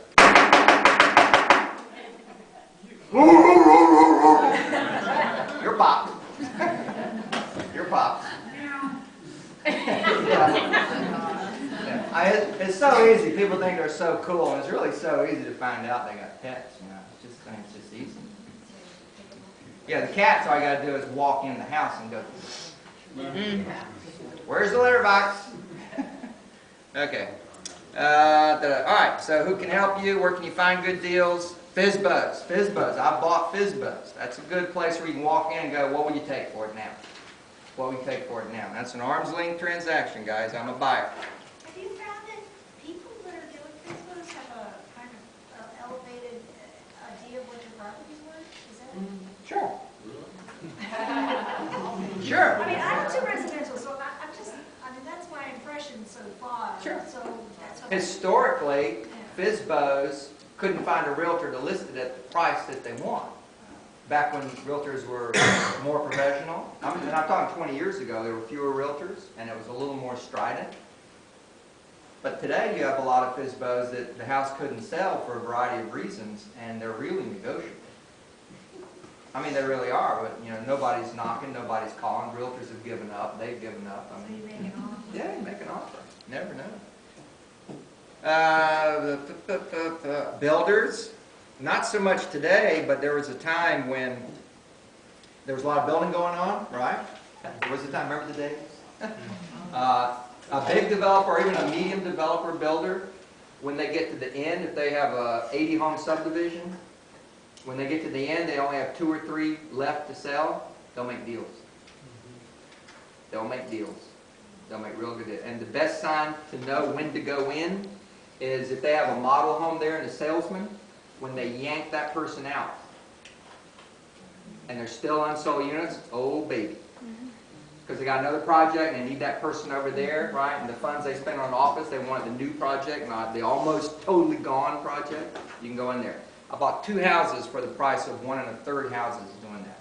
You're popped. You're popped. It's so easy. People think they're so cool, and it's really so easy to find out they got pets. You know, it's just easy. Yeah, the cats. All you got to do is walk in the house and go. Where's the litter box? Okay. All right. So who can help you? Where can you find good deals? FizzBuzz. FizzBuzz. I bought FizzBuzz. That's a good place where you can walk in and go, what will you take for it now? What will you take for it now? That's an arm's length transaction, guys. I'm a buyer. Have you found that people that are doing FizzBuzz have a kind of elevated idea of what your property's worth? Is that? Sure. Sure. I mean, I don't do residential, so I mean, that's my impression so far. Sure. So that's what Historically, FizzBuzz couldn't find a realtor to list it at the price that they want. Back when realtors were more professional. I'm talking 20 years ago, there were fewer realtors, and it was a little more strident. But today you have a lot of FizzBuzz that the house couldn't sell for a variety of reasons, and they're really negotiable. I mean, they really are, but you know, nobody's knocking, nobody's calling. Realtors have given up. They've given up. I mean, you make an offer. yeah, you make an offer. Never know. Builders. Not so much today, but there was a time when there was a lot of building going on, right? There was a time, remember the days? A big developer, or even a medium developer builder, when they get to the end, if they have a 80-home subdivision, when they get to the end, they only have 2 or 3 left to sell, they'll make deals. They'll make deals. They'll make real good deals. And the best sign to know when to go in is if they have a model home there and a salesman, when they yank that person out and there's still unsold units, oh baby. Because they got another project and they need that person over there, right? And the funds they spent on the office, they wanted the new project, not the almost totally gone project. You can go in there. I bought 2 houses for the price of 1 1/3 houses doing that.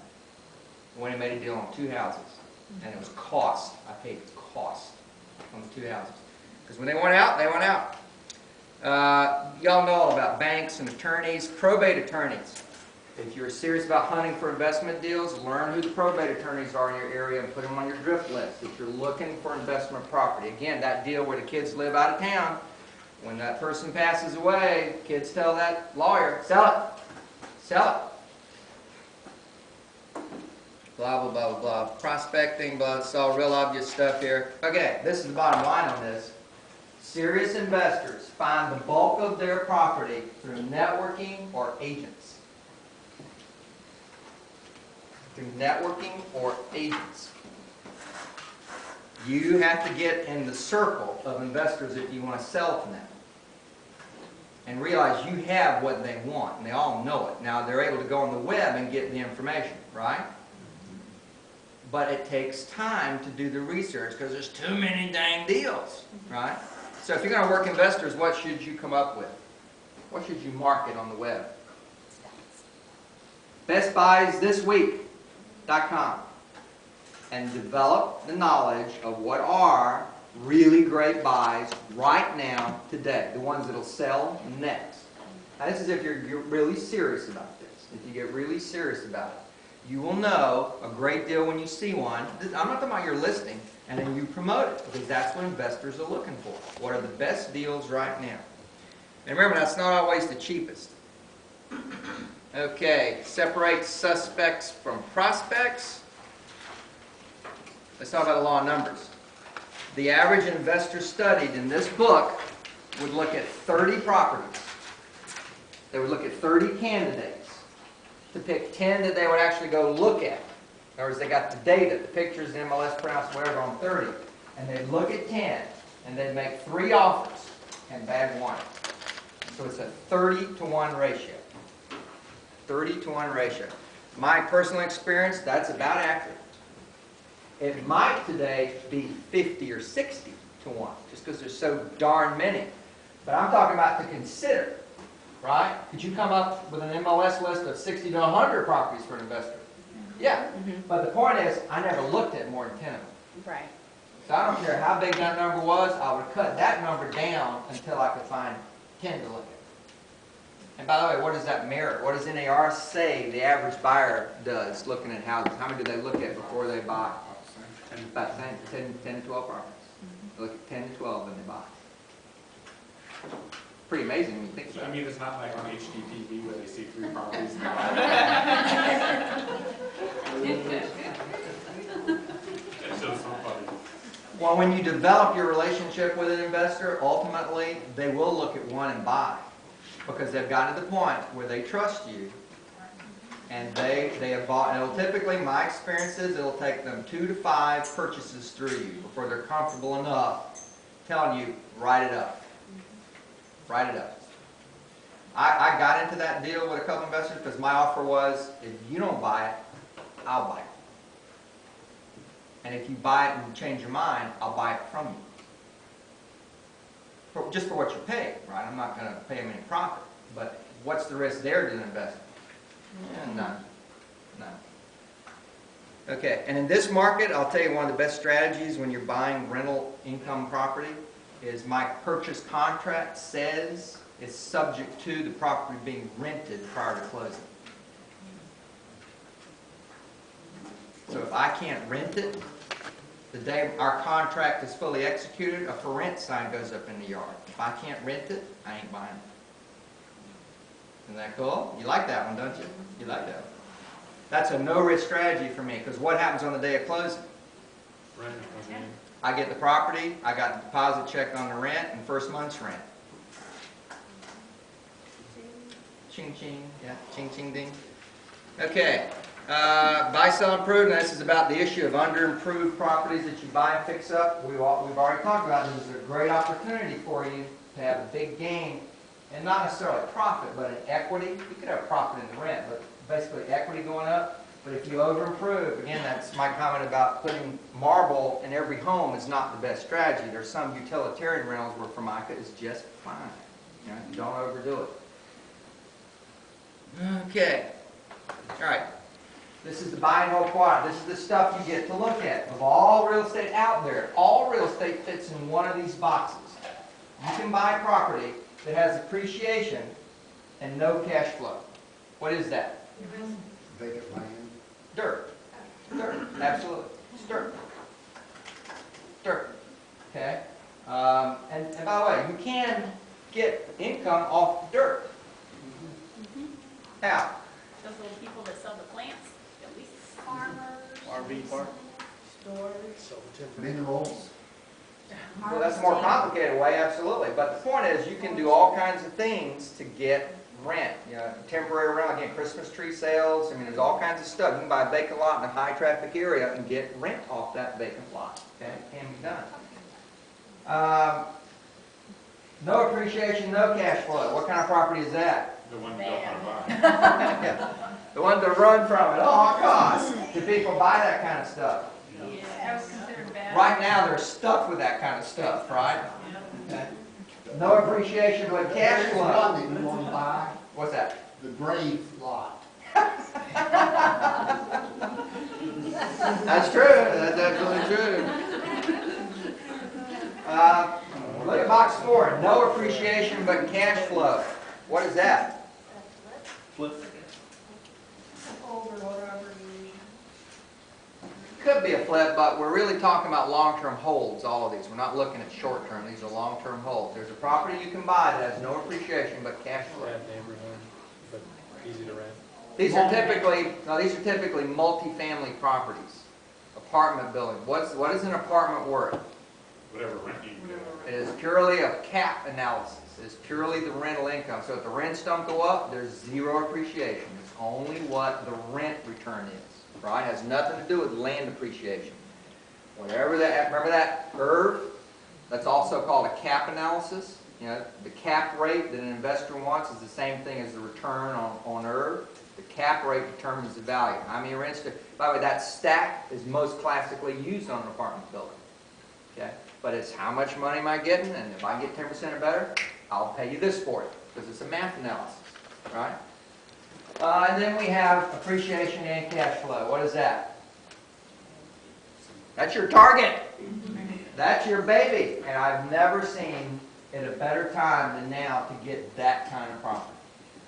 When I made a deal on 2 houses. And it was cost. I paid cost on the 2 houses. Because when they went out, they went out. Y'all know all about banks and attorneys, probate attorneys. If you're serious about hunting for investment deals, learn who the probate attorneys are in your area and put them on your drift list if you're looking for investment property. Again, that deal where the kids live out of town, when that person passes away, kids tell that lawyer, sell it, sell it. Blah, blah, blah, blah, blah. Prospecting, blah, it's all real obvious stuff here. Okay, this is the bottom line on this. Serious investors find the bulk of their property through networking or agents. Through networking or agents. You have to get in the circle of investors if you want to sell to them. And realize you have what they want, and they all know it. Now, they're able to go on the web and get the information, right? But it takes time to do the research because there's too many dang deals, right? So if you're going to work investors, what should you come up with? What should you market on the web? BestBuysThisWeek.com, and develop the knowledge of what are really great buys right now, today, the ones that'll sell next. Now this is if you're really serious about this. If you get really serious about it, you will know a great deal when you see one. I'm not talking about your listing, and then you promote it, because that's what investors are looking for. What are the best deals right now? And remember, that's not always the cheapest. Okay, separate suspects from prospects. Let's talk about the law of numbers. The average investor studied in this book would look at 30 properties. They would look at 30 candidates to pick 10 that they would actually go look at. In other words, they got the data, the pictures, the MLS pronounced, whatever, on 30. And they'd look at 10, and they'd make 3 offers and bag 1. So it's a 30-to-1 ratio. 30-to-1 ratio. My personal experience, that's about accurate. It might today be 50 or 60 to 1, just because there's so darn many. But I'm talking about to consider, right? Could you come up with an MLS list of 60 to 100 properties for an investor? Yeah. But the point is, I never looked at more than 10 of them. Right. So I don't care how big that number was, I would cut that number down until I could find 10 to look at. And by the way, what does that mirror? What does NAR say the average buyer does looking at houses? How many do they look at before they buy? About 10 to 12 properties. They look at 10 to 12 when they buy. Pretty amazing when you think about it. I mean, it's not like on HGTV where they see 3 properties. It's so funny. Well, when you develop your relationship with an investor, ultimately, they will look at one and buy. Because they've gotten to the point where they trust you, and they have bought. And it'll typically, my experience is, it'll take them 2 to 5 purchases through you before they're comfortable enough telling you, write it up. Write it up. I got into that deal with a couple investors because my offer was, if you don't buy it, I'll buy it. And if you buy it and change your mind, I'll buy it from you. Just for what you pay, right? I'm not going to pay them any profit. But what's the risk there to an investor? None. None. Okay, and in this market, I'll tell you one of the best strategies when you're buying rental income property is my purchase contract says it's subject to the property being rented prior to closing. So if I can't rent it, the day our contract is fully executed, a for rent sign goes up in the yard. If I can't rent it, I ain't buying Isn't that cool? You like that one, don't you? You like that one. That's a no-risk strategy for me, because what happens on the day of closing? Right, wasn't it? I get the property, I got the deposit check on the rent, and first month's rent. Ching ching, yeah, ching ching ding. Okay, buy, sell, improve, and this is about the issue of under-improved properties that you buy and fix up. We've already talked about this is a great opportunity for you to have a big gain, and not necessarily profit, but in equity. You could have profit in the rent, but basically equity going up. But if you over-improve, again, that's my comment about putting marble in every home is not the best strategy. There's some utilitarian rentals where Formica is just fine. You know, don't overdo it. Okay. All right. This is the buy and hold quadrant. This is the stuff you get to look at. Of all real estate out there, all real estate fits in one of these boxes. You can buy property that has appreciation and no cash flow. What is that? Vacant land. Dirt. Dirt. Absolutely. It's dirt. Dirt. Okay? And by the way, you can get income off dirt. How? Those little people that sell the plants, at least farmers. RV park? Minerals. Well, that's a more complicated way, absolutely. But the point is, you can do all kinds of things to get rent. You know, temporary rent, again, Christmas tree sales. I mean, there's all kinds of stuff. You can buy a vacant lot in a high-traffic area and get rent off that vacant lot. Okay, it can be done. No appreciation, no cash flow. What kind of property is that? The one you don't want to buy. Yeah. The one to run from at all costs. Do people buy that kind of stuff? That was considered bad. Right now, they're stuck with that kind of stuff, right? Okay. No appreciation, but cash There's flow. one that you want to buy, What's that? the grave lot. That's true. That's absolutely true. Look at box 4. No appreciation, but cash flow. What is that? Flip. Over whatever you. Could be a flip, but we're really talking about long-term holds, all of these. We're not looking at short-term. These are long-term holds. There's a property you can buy that has no appreciation, but cash flow. Bad neighborhood, but easy to rent. These are typically multifamily properties, apartment buildings. What is an apartment worth? Whatever rent you can get. It is purely a cap analysis. It's purely the rental income. So if the rents don't go up, there's zero appreciation. It's only what the rent return is, right? It has nothing to do with land appreciation. Whatever that, remember that curve? That's also called a cap analysis. You know, the cap rate that an investor wants is the same thing as the return on ERV. The cap rate determines the value. How many rents do, by the way, that stack is most classically used on an apartment building. Okay? But it's how much money am I getting, and if I get 10% or better, I'll pay you this for it, because it's a math analysis, right? And then we have appreciation and cash flow. What is that? That's your target. That's your baby. And I've never seen it a better time than now to get that kind of property.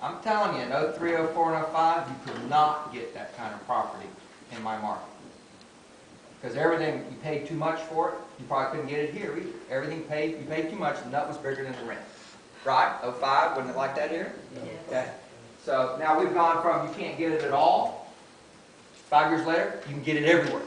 I'm telling you, in 03, 04, and 05, you could not get that kind of property in my market. Because everything, you paid too much for it, you probably couldn't get it here either. Everything you paid too much, and that was bigger than the rent. Right? 05, wasn't it like that here? Okay. So now we've gone from you can't get it at all, 5 years later, you can get it everywhere.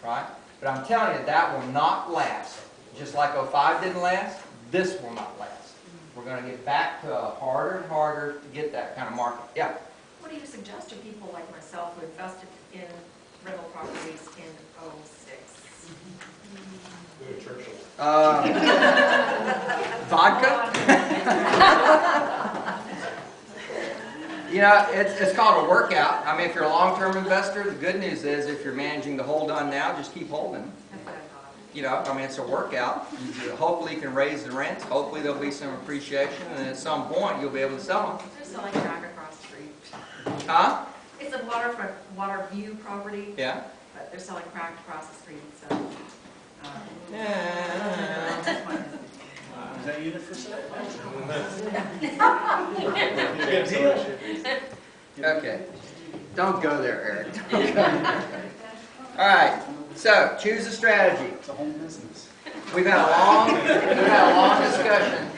Right? But I'm telling you, that will not last. Just like 05 didn't last, this will not last. We're going to get back to harder and harder to get that kind of market. Yeah? What do you suggest to people like myself who invested in rental properties in 06? Go to Churchill. Vodka? You know, it's called a workout. I mean, if you're a long-term investor, the good news is if you're managing to hold on now, just keep holding. That's what I thought. You know, I mean, it's a workout. Hopefully you can raise the rents. Hopefully there'll be some appreciation, and at some point you'll be able to sell them. They're selling crack across the street. Huh? It's a waterfront, water view property, Yeah? but they're selling crack across the street, so. Yeah. Is that unit for sale? Good deal. Okay. Don't go there, Eric. Don't go there. All right. So, choose a strategy. It's a home business. We've had a long discussion.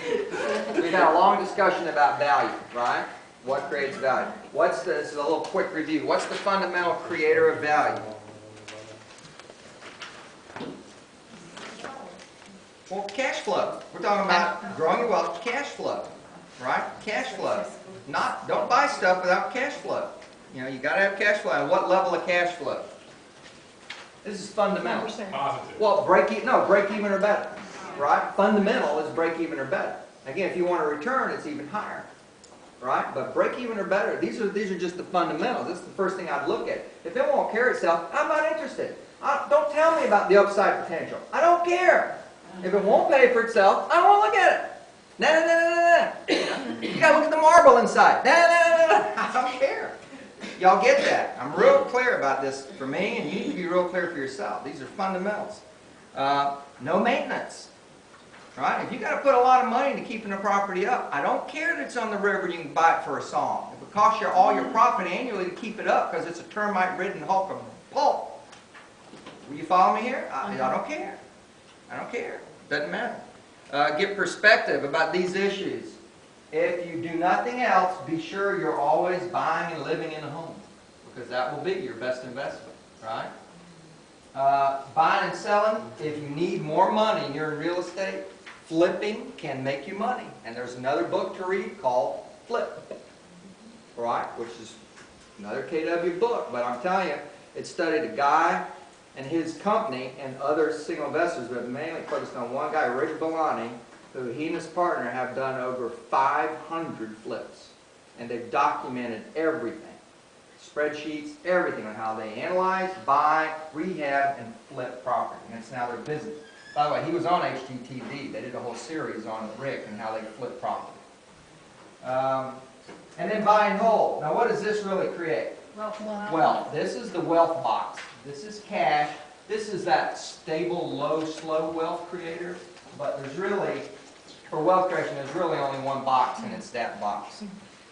We've had a long discussion about value, right? What creates value? This is a little quick review. What's the fundamental creator of value? Well, cash flow. We're talking about growing your wealth, cash flow, right? Cash flow. Don't buy stuff without cash flow. You know, you got to have cash flow. And what level of cash flow? This is fundamental. Positive. Well, break even or better, right? Fundamental is break even or better. Again, if you want a return, it's even higher, right? But break even or better. These are just the fundamentals. This is the first thing I'd look at. If it won't carry itself, I'm not interested. Don't tell me about the upside potential. I don't care. If it won't pay for itself, I won't look at it. No. You gotta look at the marble inside. No. I don't care. Y'all get that? I'm real clear about this for me, and you need to be real clear for yourself. These are fundamentals. No maintenance. Right? If you got to put a lot of money into keeping the property up, I don't care that it's on the river and you can buy it for a song. If it costs you all your profit annually to keep it up because it's a termite-ridden hulk of pulp. Will you follow me here? I don't care. I don't care. Doesn't matter. Get perspective about these issues. If you do nothing else, be sure you're always buying and living in a home, because that will be your best investment, right? Buying and selling, if you need more money and you're in real estate, flipping can make you money. And there's another book to read called Flip, right? Which is another KW book, but I'm telling you, it studied a guy and his company and other single investors, but mainly focused on one guy, Rick Bellani, who he and his partner have done over 500 flips. And they've documented everything. Spreadsheets, everything on how they analyze, buy, rehab, and flip property. And it's now their business. By the way, he was on HGTV. They did a whole series on Rick and how they flip property. And then buy and hold. Now what does this really create? Wealth. This is the wealth box. This is cash. This is that stable, low, slow wealth creator. But there's really, for wealth creation, there's really only one box, and it's that box.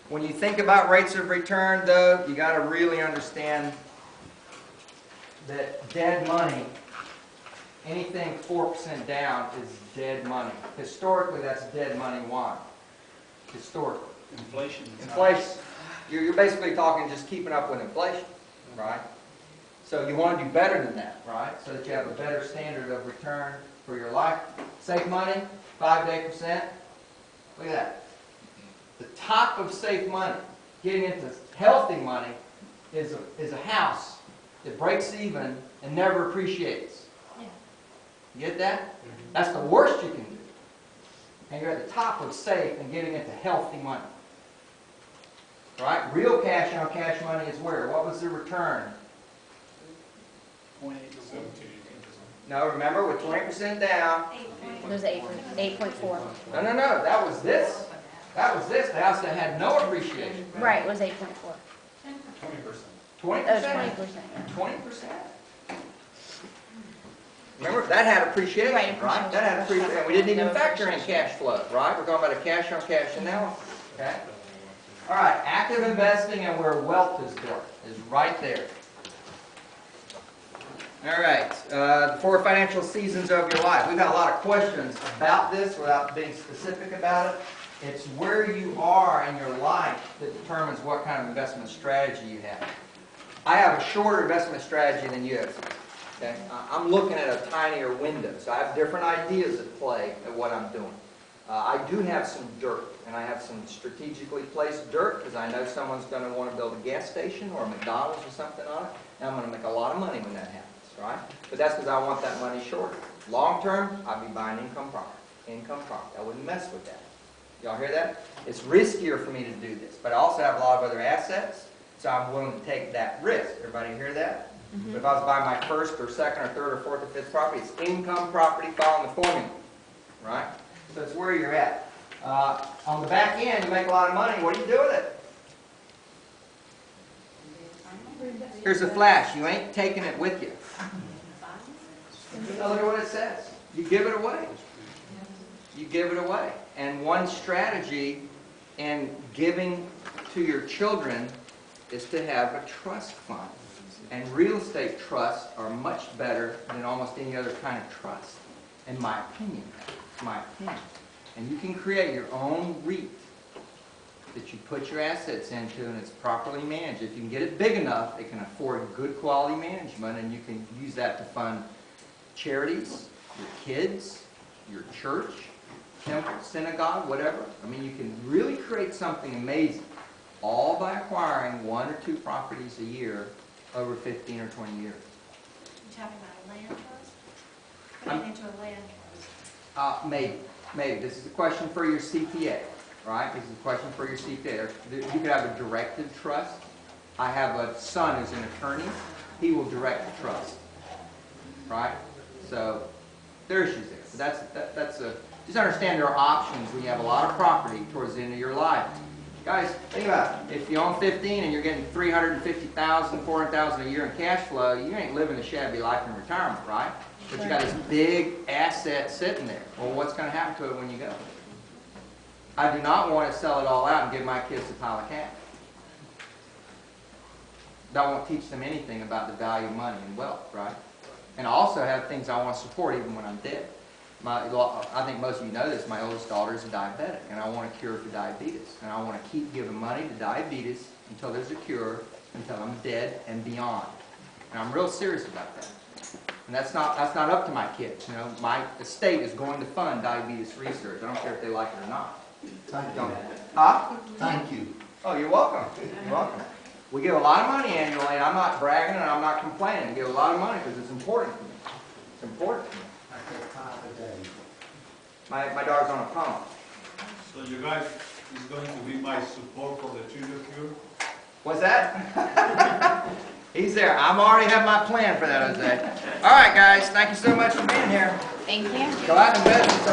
When you think about rates of return, though, you got to really understand that dead money, anything 4% down is dead money. Historically, that's dead money. Why? Historically. Inflation. Inflation. You're basically talking just keeping up with inflation, right? So you want to do better than that, right? So that you have a better standard of return for your life. Save money, 5 to 8%. Look at that. The top of safe money, getting into healthy money, is a house that breaks even and never appreciates. Yeah. You get that? That's the worst you can do. And you're at the top of safe and getting into healthy money. Right? Real cash on cash money is where? What was the return? 0.8. 17. No, remember, with 20% down. It was 8.4. No. That was this. That was this. The house that had no appreciation. Right, it was 8.4. 20%. 20%. That was 20%. Yeah. 20%. Remember, that had appreciation, Right, right? That had appreciation. And we didn't even factor in cash flow, right? We're talking about a cash on cash analysis. Okay? All right, active investing and where wealth is built is right there. All right, the 4 financial seasons of your life. We've had a lot of questions about this without being specific about it. It's where you are in your life that determines what kind of investment strategy you have. I have a shorter investment strategy than you have. Okay? I'm looking at a tinier window, so I have different ideas at play at what I'm doing. I do have some dirt, and I have some strategically placed dirt because I know someone's going to want to build a gas station or a McDonald's or something on it, and I'm going to make a lot of money when that happens, right? But that's because I want that money shorter. Long term, I'd be buying income property. Income property. I wouldn't mess with that. Y'all hear that? It's riskier for me to do this, but I also have a lot of other assets, so I'm willing to take that risk. Everybody hear that? But if I was buying my first or second or third or fourth or fifth property, it's income property following the formula, right? So it's where you're at. On the back end, you make a lot of money. What do you do with it? Here's a flash. You ain't taking it with you. Now look at what it says. You give it away. You give it away. And one strategy in giving to your children is to have a trust fund. And real estate trusts are much better than almost any other kind of trust, in my opinion. And you can create your own REIT. that you put your assets into and it's properly managed. If you can get it big enough, it can afford good quality management, and you can use that to fund charities, your kids, your church, temple, synagogue, whatever. I mean, you can really create something amazing, all by acquiring 1 or 2 properties a year over 15 or 20 years. You talking about a land trust? Putting it into a land trust? Maybe. This is a question for your CPA, right? This is a question for your CPA. You could have a directed trust. I have a son who's an attorney. He will direct the trust, right? So there are issues there. But just understand there are options when you have a lot of property towards the end of your life. Guys, think about it. If you own 15 and you're getting $350,000, $400,000 a year in cash flow, you ain't living a shabby life in retirement, right? But you got this big asset sitting there. Well, what's going to happen to it when you go? I do not want to sell it all out and give my kids a pile of cash. That won't teach them anything about the value of money and wealth, right? And I also have things I want to support even when I'm dead. I think most of you know this, my oldest daughter is a diabetic, and I want a cure for diabetes. And I want to keep giving money to diabetes until there's a cure, until I'm dead and beyond. And I'm real serious about that. And that's not up to my kids. You know, my estate is going to fund diabetes research. I don't care if they like it or not. Thank you. Huh? Thank you. Oh, you're welcome. You're welcome. We give a lot of money annually, and I'm not bragging and I'm not complaining. We give a lot of money because it's important to me. It's important to me. I take 5 a day. My daughter's on a pump. So you guys is going to be my support for the Children's Cure? What's that? He's there. I'm already have my plan for that, Jose. All right, guys. Thank you so much for being here. Thank you. Go out and invest in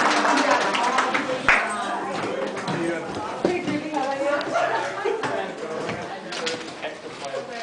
something.